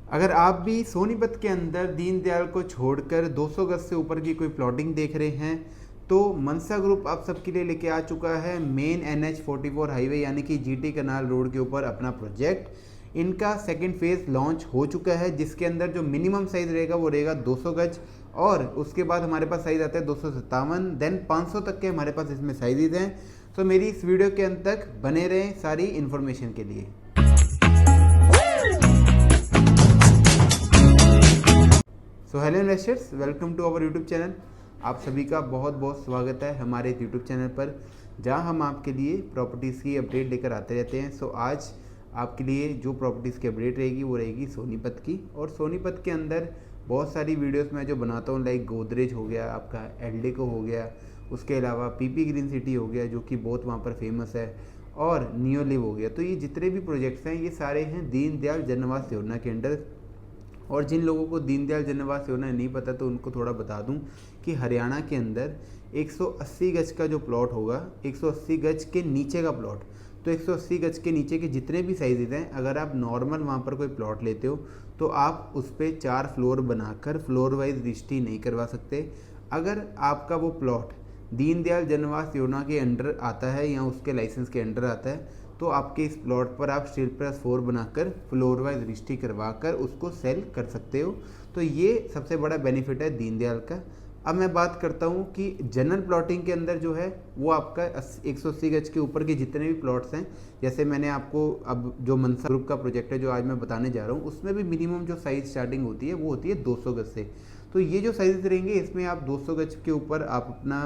अगर आप भी सोनीपत के अंदर दीनदयाल को छोड़कर 200 गज से ऊपर की कोई प्लॉटिंग देख रहे हैं तो मनसा ग्रुप आप सबके लिए लेके आ चुका है मेन NH 44 हाईवे यानी कि GT कनाल रोड के ऊपर अपना प्रोजेक्ट। इनका सेकंड फेज लॉन्च हो चुका है जिसके अंदर जो मिनिमम साइज़ रहेगा वो रहेगा 200 गज और उसके बाद हमारे पास साइज़ आता है 257, देन 500 तक के हमारे पास इसमें साइजेज हैं। तो मेरी इस वीडियो के अंत तक बने रहें सारी इन्फॉर्मेशन के लिए। So hello investors, welcome to our YouTube channel. आप सभी का बहुत बहुत स्वागत है हमारे इस यूट्यूब चैनल पर जहां हम आपके लिए प्रॉपर्टीज़ की अपडेट लेकर आते रहते हैं। सो आज आपके लिए जो प्रॉपर्टीज़ की अपडेट रहेगी वो रहेगी सोनीपत की। और सोनीपत के अंदर बहुत सारी वीडियोस मैं जो बनाता हूँ, लाइक गोदरेज हो गया, आपका एल्डेको हो गया, उसके अलावा पीपी ग्रीन सिटी हो गया जो कि बहुत वहाँ पर फेमस है, और नियोलिव हो गया। तो ये जितने भी प्रोजेक्ट्स हैं ये सारे हैं दीनदयाल जन आवास योजना के अंडर। और जिन लोगों को दीनदयाल जन आवास योजना नहीं पता तो उनको थोड़ा बता दूं कि हरियाणा के अंदर 180 गज का जो प्लॉट होगा, 180 गज के नीचे का प्लॉट, तो 180 गज के नीचे के जितने भी साइजेज हैं, अगर आप नॉर्मल वहाँ पर कोई प्लॉट लेते हो तो आप उस पर 4 फ्लोर बनाकर फ्लोर वाइज रजिस्ट्री नहीं करवा सकते। अगर आपका वो प्लॉट दीनदयाल जन आवास योजना के अंडर आता है या उसके लाइसेंस के अंडर आता है तो आपके इस प्लॉट पर आप स्टील+4 बनाकर फ्लोर वाइज रजिस्ट्री करवा कर उसको सेल कर सकते हो। तो ये सबसे बड़ा बेनिफिट है दीनदयाल का। अब मैं बात करता हूँ कि जनरल प्लॉटिंग के अंदर जो है वो आपका 180 गज के ऊपर के जितने भी प्लॉट्स हैं, जैसे मैंने आपको अब जो मनसा ग्रुप का प्रोजेक्ट है जो आज मैं बताने जा रहा हूँ उसमें भी मिनिमम जो साइज़ स्टार्टिंग होती है वो होती है 200 गज से। तो ये जो साइज़ रहेंगे इसमें आप 200 गज के ऊपर आप अपना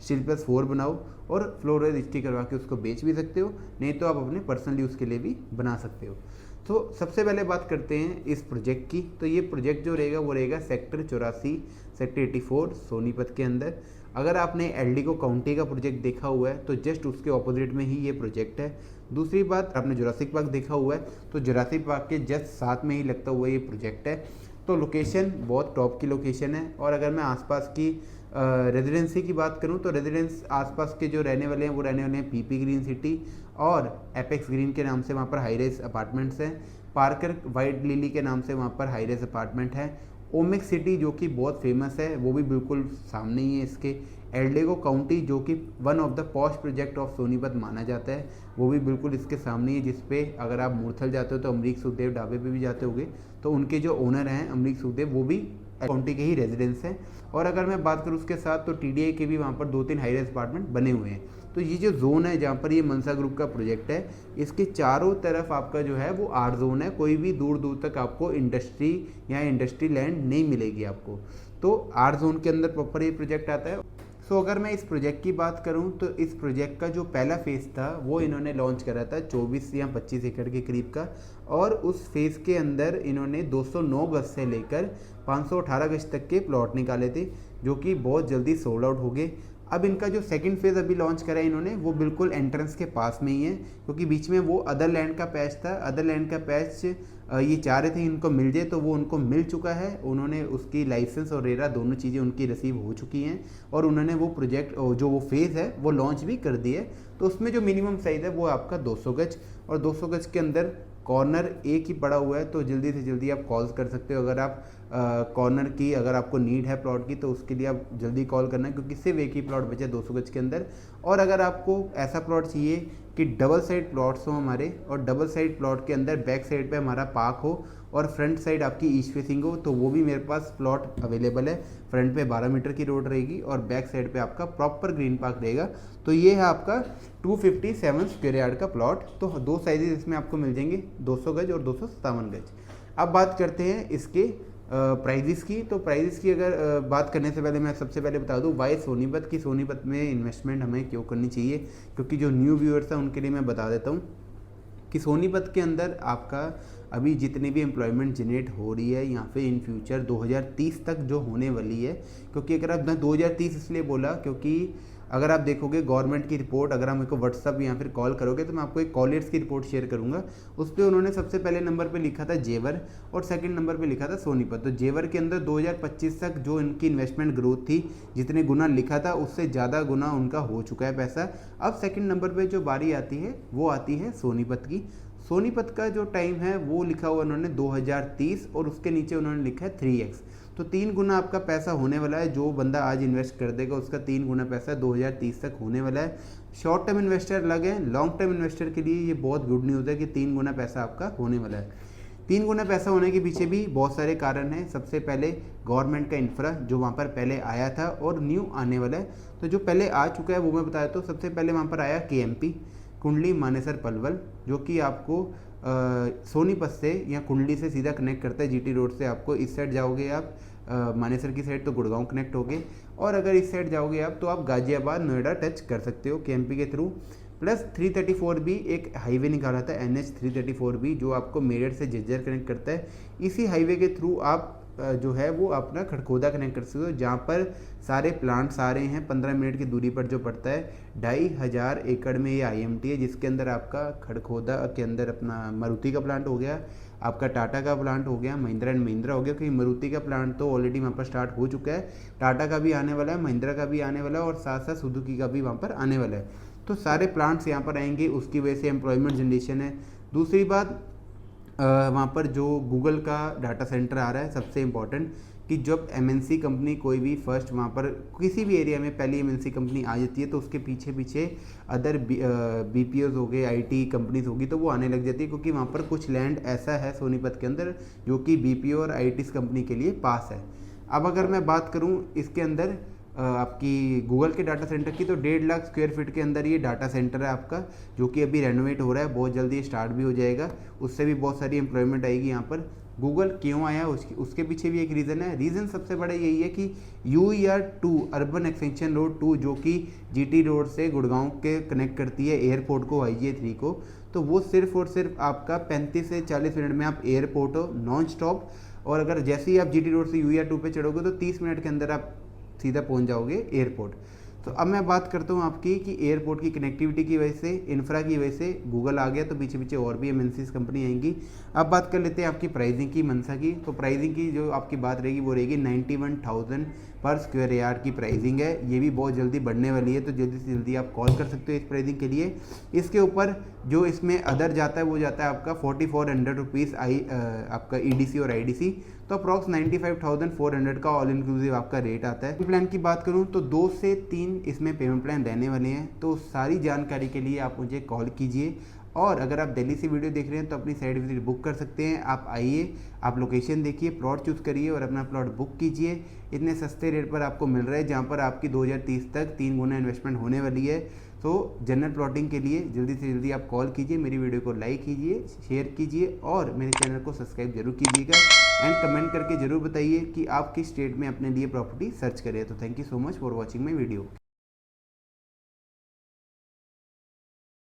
स्टील+4 बनाओ और फ्लोर रजिस्ट्री करवा के उसको बेच भी सकते हो, नहीं तो आप अपने पर्सनल यूज़ के लिए भी बना सकते हो। तो सबसे पहले बात करते हैं इस प्रोजेक्ट की। तो ये प्रोजेक्ट जो रहेगा वो रहेगा सेक्टर 84 सेक्टर 84 सोनीपत के अंदर। अगर आपने एल्डेको काउंटी का प्रोजेक्ट देखा हुआ है तो जस्ट उसके ऑपोजिट में ही ये प्रोजेक्ट है। दूसरी बात, आपने जुरासिक पार्क देखा हुआ है तो जुरासिक पार्क के जस्ट साथ में ही लगता हुआ ये प्रोजेक्ट है। तो लोकेशन बहुत टॉप की लोकेशन है। और अगर मैं आसपास की रेजिडेंसी की बात करूं तो रेजिडेंस आसपास के जो रहने वाले हैं वो रहने वाले हैं पीपी ग्रीन सिटी और एपेक्स ग्रीन के नाम से वहाँ पर हाई रेस अपार्टमेंट्स हैं। पार्कर वाइट लिली के नाम से वहाँ पर हाई रेस अपार्टमेंट है। ओमिक सिटी जो कि बहुत फेमस है वो भी बिल्कुल सामने ही है इसके। एल्डेको काउंटी जो कि one of the posh project of Sonipat माना जाता है वो भी बिल्कुल इसके सामने ही है, जिसपे अगर आप मूर्थल जाते हो तो अमरीक सुखदेव ढाबे पे भी जाते होंगे तो उनके जो ओनर हैं अमरीक सुखदेव वो भी काउंटी के ही रेजिडेंस हैं। और अगर मैं बात करूँ उसके साथ तो TDI के भी वहाँ पर 2-3 हाई रेस अपार्टमेंट बने हुए हैं। तो ये जो जोन है जहाँ पर ये मनसा ग्रुप का प्रोजेक्ट है इसके चारों तरफ आपका जो है वो आर जोन है। कोई भी दूर दूर तक आपको इंडस्ट्री या इंडस्ट्री लैंड नहीं मिलेगी आपको। तो आर जोन के अंदर प्रॉपर ये प्रोजेक्ट आता है। सो अगर मैं इस प्रोजेक्ट की बात करूं तो इस प्रोजेक्ट का जो पहला फेज़ था वो इन्होंने लॉन्च करा था 24 या 25 एकड़ के करीब का। और उस फेज़ के अंदर इन्होंने 209 गज से लेकर 518 गज तक के प्लॉट निकाले थे जो कि बहुत जल्दी सोल्ड आउट हो गए। अब इनका जो सेकंड फेज़ अभी लॉन्च करा है इन्होंने वो बिल्कुल एंट्रेंस के पास में ही है, क्योंकि बीच में वो अदर लैंड का पैच था। अदर लैंड का पैच ये चाह रहे थे इनको मिल जाए तो वो उनको मिल चुका है। उन्होंने उसकी लाइसेंस और रेरा दोनों चीज़ें उनकी रिसीव हो चुकी हैं और उन्होंने वो प्रोजेक्ट जो वो फेज़ है वो लॉन्च भी कर दिया है। तो उसमें जो मिनिमम साइज़ है वो आपका 200 गज, और 200 गज के अंदर कॉर्नर एक ही पड़ा हुआ है। तो जल्दी से जल्दी आप कॉल्स कर सकते हो। अगर आप कॉर्नर की अगर आपको नीड है प्लॉट की तो उसके लिए आप जल्दी कॉल करना है, क्योंकि सिर्फ एक ही प्लॉट बचा है 200 गज के अंदर। और अगर आपको ऐसा प्लॉट चाहिए कि डबल साइड प्लॉट्स हो हमारे, और डबल साइड प्लॉट के अंदर बैक साइड पे हमारा पार्क हो और फ्रंट साइड आपकी ईस्ट फेसिंग हो, तो वो भी मेरे पास प्लॉट अवेलेबल है। फ्रंट पे 12 मीटर की रोड रहेगी और बैक साइड पे आपका प्रॉपर ग्रीन पार्क रहेगा। तो ये है आपका 257 स्क्वायर यार्ड का प्लॉट। तो दो साइजेस इसमें आपको मिल जाएंगे, 200 गज और 257 गज। अब बात करते हैं इसके प्राइजेस की। तो प्राइजेस की अगर बात करने से पहले मैं सबसे पहले बता दूं वाई सोनीपत की, सोनीपत में इन्वेस्टमेंट हमें क्यों करनी चाहिए, क्योंकि जो न्यू व्यूअर्स हैं उनके लिए मैं बता देता हूं कि सोनीपत के अंदर आपका अभी जितनी भी एम्प्लॉयमेंट जनरेट हो रही है यहाँ पे इन फ्यूचर 2030 तक जो होने वाली है। क्योंकि अगर आप 2030 इसलिए बोला क्योंकि अगर आप देखोगे गवर्नमेंट की रिपोर्ट, अगर आप मेरे को व्हाट्सअप या फिर कॉल करोगे तो मैं आपको एक कॉलेट्स की रिपोर्ट शेयर करूंगा। उस पर उन्होंने सबसे पहले नंबर पे लिखा था जेवर और सेकंड नंबर पे लिखा था सोनीपत। तो जेवर के अंदर 2025 तक जो इनकी इन्वेस्टमेंट ग्रोथ थी, जितने गुना लिखा था उससे ज़्यादा गुना उनका हो चुका है पैसा। अब सेकंड नंबर पे जो बारी आती है वो आती है सोनीपत की। सोनीपत का जो टाइम है वो लिखा हुआ उन्होंने 2030 और उसके नीचे उन्होंने लिखा है 3x। तो 3 गुना आपका पैसा होने वाला है। जो बंदा आज इन्वेस्ट कर देगा उसका 3 गुना पैसा 2030 तक होने वाला है। शॉर्ट टर्म इन्वेस्टर अलग है, लॉन्ग टर्म इन्वेस्टर के लिए ये बहुत गुड न्यूज़ है कि 3 गुना पैसा आपका होने वाला है। 3 गुना पैसा होने के पीछे भी बहुत सारे कारण हैं। सबसे पहले गवर्नमेंट का इंफ्रा जो वहाँ पर पहले आया था और न्यू आने वाला है। तो जो पहले आ चुका है वो मैं बताया। तो सबसे पहले वहाँ पर आया KMP, कुंडली मानेसर पलवल, जो कि आपको सोनीपत से या कुंडली से सीधा कनेक्ट करता है। GT रोड से आपको इस साइड जाओगे आप मानेसर की साइड तो गुड़गांव कनेक्ट होगे, और अगर इस साइड जाओगे आप तो आप गाजियाबाद नोएडा टच कर सकते हो KMP के थ्रू। प्लस 334 भी एक हाईवे निकाला था, NH 334 भी, जो आपको मेरठ से झज्जर कनेक्ट करता है। इसी हाईवे के थ्रू आप जो है वो अपना खड़खोदा कनेक्ट कर सकते हो, जहाँ पर सारे प्लांट्स आ रहे हैं। 15 मिनट की दूरी पर जो पड़ता है, 2500 एकड़ में ये IMT है, जिसके अंदर आपका खड़खोदा के अंदर अपना मारुति का प्लांट हो गया, आपका टाटा का प्लांट हो गया, महिंद्रा एंड महिंद्रा हो गया। क्योंकि मारुति का प्लांट तो ऑलरेडी वहाँ पर स्टार्ट हो चुका है, टाटा का भी आने वाला है, महिंद्रा का भी आने वाला है, और साथ साथ सुजुकी का भी वहाँ पर आने वाला है। तो सारे प्लांट्स यहाँ पर आएंगे, उसकी वजह से एम्प्लॉयमेंट जनरेशन है। दूसरी बात, वहाँ पर जो गूगल का डाटा सेंटर आ रहा है, सबसे इम्पॉर्टेंट कि जब MNC कंपनी कोई भी फर्स्ट वहाँ पर किसी भी एरिया में पहली MNC कंपनी आ जाती है तो उसके पीछे पीछे अदर BPOs हो गए, IT कंपनीज होगी, तो वो आने लग जाती है। क्योंकि वहाँ पर कुछ लैंड ऐसा है सोनीपत के अंदर जो कि BPO और ITs कंपनी के लिए पास है। अब अगर मैं बात करूँ इसके अंदर आपकी गूगल के डाटा सेंटर की, तो 1.5 लाख स्क्वायर फीट के अंदर ये डाटा सेंटर है आपका, जो कि अभी रेनोवेट हो रहा है, बहुत जल्दी स्टार्ट भी हो जाएगा। उससे भी बहुत सारी एम्प्लॉयमेंट आएगी यहाँ पर। गूगल क्यों आया उसके पीछे भी एक रीज़न है। रीज़न सबसे बड़ा यही है कि UER2 अर्बन एक्सटेंशन रोड 2, जो कि GT रोड से गुड़गांव के कनेक्ट करती है एयरपोर्ट को, IGA 3 को, तो वो सिर्फ और सिर्फ आपका 35 से 40 मिनट में आप एयरपोर्ट हो नॉन स्टॉप। और अगर जैसे ही आप GT रोड से UER2 पे चढ़ोगे तो 30 मिनट के अंदर आप सीधा पहुंच जाओगे एयरपोर्ट। तो अब मैं बात करता हूँ आपकी कि एयरपोर्ट की कनेक्टिविटी की वजह से, इंफ्रा की वजह से गूगल आ गया, तो पीछे पीछे और भी MNCs कंपनी आएंगी। अब बात कर लेते हैं आपकी प्राइसिंग की, मनसा की। तो प्राइसिंग की जो आपकी बात रहेगी वो रहेगी 91,000 पर स्क्वायर यार्ड की प्राइसिंग है। ये भी बहुत जल्दी बढ़ने वाली है, तो जल्दी से जल्दी आप कॉल कर सकते हो इस प्राइसिंग के लिए। इसके ऊपर जो इसमें अदर जाता है वो जाता है आपका 4400 रुपीज़ आपका EDC और IDC, तो अप्रॉक्स 95,400 का ऑल इंक्लूसिव आपका रेट आता है। प्लान की बात करूं तो 2 से 3 इसमें पेमेंट प्लान रहने वाले हैं। तो सारी जानकारी के लिए आप मुझे कॉल कीजिए, और अगर आप दिल्ली से वीडियो देख रहे हैं तो अपनी साइट विजिट बुक कर सकते हैं। आप आइए, आप लोकेशन देखिए, प्लॉट चूज़ करिए और अपना प्लॉट बुक कीजिए। इतने सस्ते रेट पर आपको मिल रहा है, जहाँ पर आपकी 2030 तक 3 गुना इन्वेस्टमेंट होने वाली है। तो जनरल प्लॉटिंग के लिए जल्दी से जल्दी आप कॉल कीजिए, मेरी वीडियो को लाइक कीजिए, शेयर कीजिए, और मेरे चैनल को सब्सक्राइब जरूर कीजिएगा। एंड कमेंट करके ज़रूर बताइए कि आप किस स्टेट में अपने लिए प्रॉपर्टी सर्च करें। तो thank you so much for watching my video.